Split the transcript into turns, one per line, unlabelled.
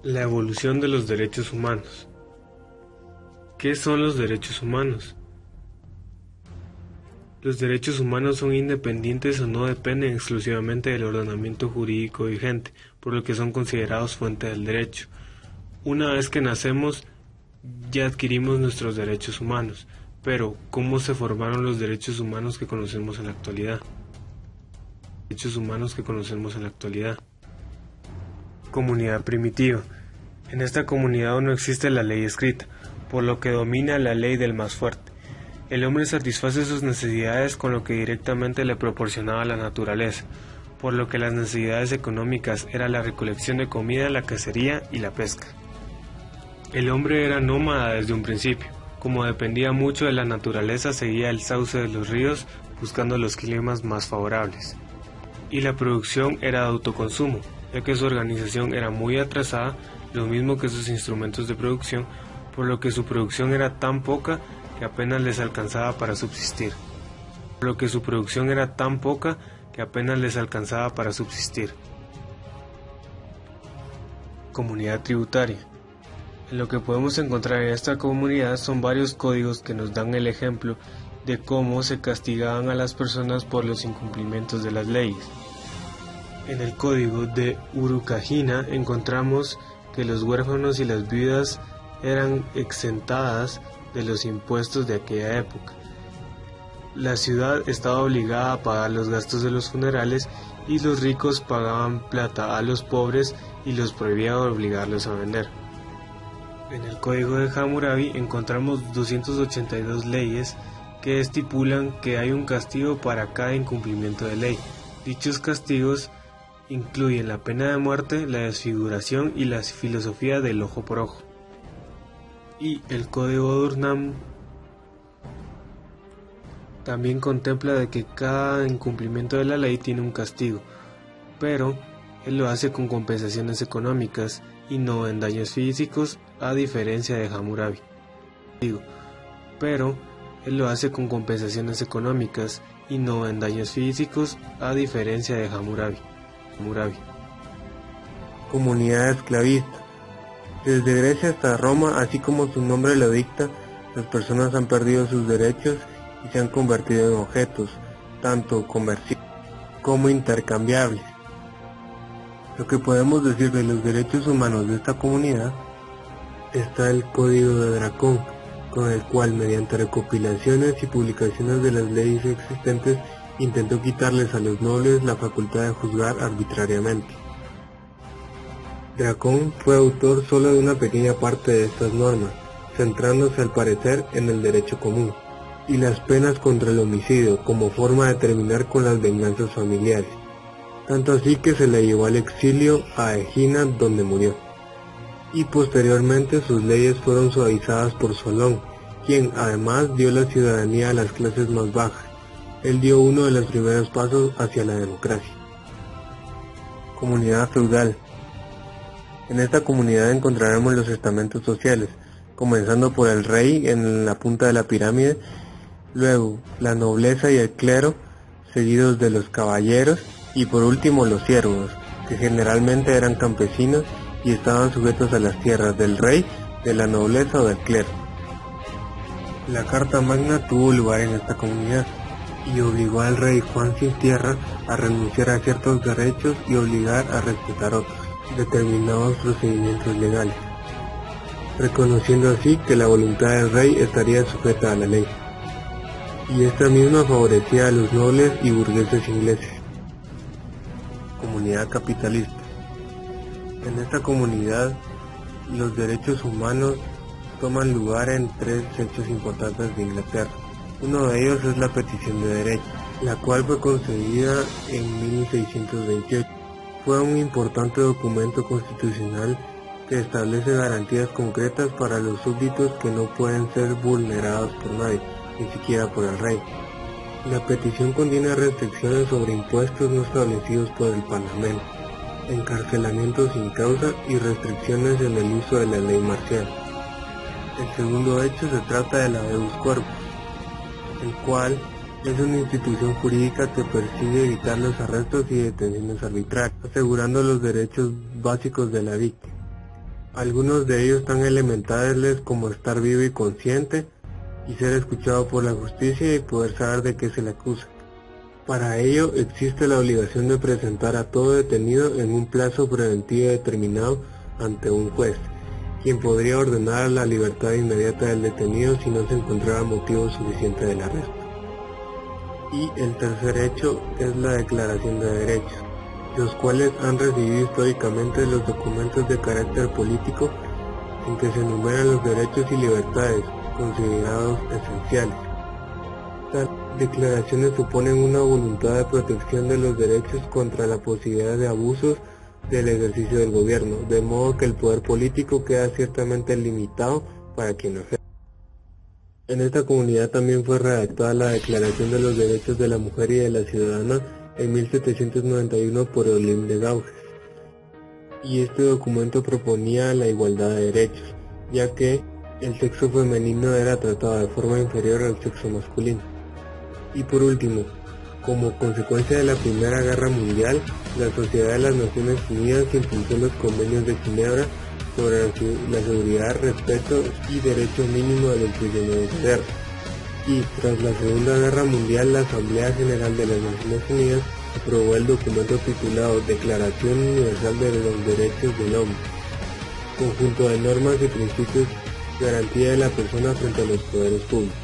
La evolución de los derechos humanos. ¿Qué son los derechos humanos? Los derechos humanos son independientes o no dependen exclusivamente del ordenamiento jurídico vigente, por lo que son considerados fuente del derecho. Una vez que nacemos, ya adquirimos nuestros derechos humanos, pero ¿cómo se formaron los derechos humanos que conocemos en la actualidad? Comunidad primitiva. En esta comunidad aún no existe la ley escrita, por lo que domina la ley del más fuerte. El hombre satisface sus necesidades con lo que directamente le proporcionaba la naturaleza, por lo que las necesidades económicas eran la recolección de comida, la cacería y la pesca. El hombre era nómada desde un principio. Como dependía mucho de la naturaleza, seguía el sauce de los ríos buscando los climas más favorables. Y la producción era de autoconsumo, ya que su organización era muy atrasada, lo mismo que sus instrumentos de producción, por lo que su producción era tan poca que apenas les alcanzaba para subsistir. Comunidad tributaria. En lo que podemos encontrar en esta comunidad son varios códigos que nos dan el ejemplo de cómo se castigaban a las personas por los incumplimientos de las leyes. En el código de Urucajina encontramos que los huérfanos y las viudas eran exentadas de los impuestos de aquella época. La ciudad estaba obligada a pagar los gastos de los funerales y los ricos pagaban plata a los pobres y los prohibía obligarlos a vender. En el código de Hammurabi encontramos 282 leyes que estipulan que hay un castigo para cada incumplimiento de ley. Dichos castigos incluyen la pena de muerte, la desfiguración y la filosofía del ojo por ojo. Y el código de Urnam también contempla de que cada incumplimiento de la ley tiene un castigo, pero él lo hace con compensaciones económicas y no en daños físicos, a diferencia de Hammurabi.
Comunidad esclavista. Desde Grecia hasta Roma, así como su nombre lo dicta, las personas han perdido sus derechos y se han convertido en objetos, tanto conversibles como intercambiables. Lo que podemos decir de los derechos humanos de esta comunidad está el Código de Dracón, con el cual mediante recopilaciones y publicaciones de las leyes existentes intentó quitarles a los nobles la facultad de juzgar arbitrariamente. Dracón fue autor solo de una pequeña parte de estas normas, centrándose al parecer en el derecho común y las penas contra el homicidio como forma de terminar con las venganzas familiares, tanto así que se le llevó al exilio a Egina, donde murió. Y posteriormente sus leyes fueron suavizadas por Solón, quien además dio la ciudadanía a las clases más bajas. Él dio uno de los primeros pasos hacia la democracia. Comunidad feudal. En esta comunidad encontraremos los estamentos sociales, comenzando por el rey en la punta de la pirámide, luego la nobleza y el clero, seguidos de los caballeros y por último los siervos, que generalmente eran campesinos y estaban sujetos a las tierras del rey, de la nobleza o del clero. La Carta Magna tuvo lugar en esta comunidad y obligó al rey Juan sin tierra a renunciar a ciertos derechos y obligar a respetar otros, determinados procedimientos legales, reconociendo así que la voluntad del rey estaría sujeta a la ley, y esta misma favorecía a los nobles y burgueses ingleses. Comunidad capitalista. En esta comunidad, los derechos humanos toman lugar en tres hechos importantes de Inglaterra. Uno de ellos es la Petición de Derechos, la cual fue concedida en 1628. Fue un importante documento constitucional que establece garantías concretas para los súbditos que no pueden ser vulnerados por nadie, ni siquiera por el rey. La petición contiene restricciones sobre impuestos no establecidos por el Parlamento, encarcelamiento sin causa y restricciones en el uso de la ley marcial. El segundo hecho se trata de la habeas corpus, el cual es una institución jurídica que persigue evitar los arrestos y detenciones arbitrarias, asegurando los derechos básicos de la víctima. algunos de ellos tan elementales como estar vivo y consciente, y ser escuchado por la justicia y poder saber de qué se le acusa. Para ello existe la obligación de presentar a todo detenido en un plazo preventivo determinado ante un juez, quien podría ordenar la libertad inmediata del detenido si no se encontrara motivo suficiente del arresto. Y el tercer hecho es la Declaración de Derechos, los cuales han recibido históricamente los documentos de carácter político en que se enumeran los derechos y libertades considerados esenciales. Estas declaraciones suponen una voluntad de protección de los derechos contra la posibilidad de abusos del ejercicio del gobierno, de modo que el poder político queda ciertamente limitado para quien lo ejerce. En esta comunidad también fue redactada la Declaración de los Derechos de la Mujer y de la Ciudadana en 1791 por Olympe de Gouges, y este documento proponía la igualdad de derechos, ya que el sexo femenino era tratado de forma inferior al sexo masculino. Y por último, como consecuencia de la Primera Guerra Mundial, la Sociedad de las Naciones Unidas impulsó los convenios de Ginebra sobre la seguridad, respeto y derecho mínimo de los prisioneros de guerra. Y tras la Segunda Guerra Mundial, la Asamblea General de las Naciones Unidas aprobó el documento titulado Declaración Universal de los Derechos del Hombre, conjunto de normas y principios de garantía de la persona frente a los poderes públicos.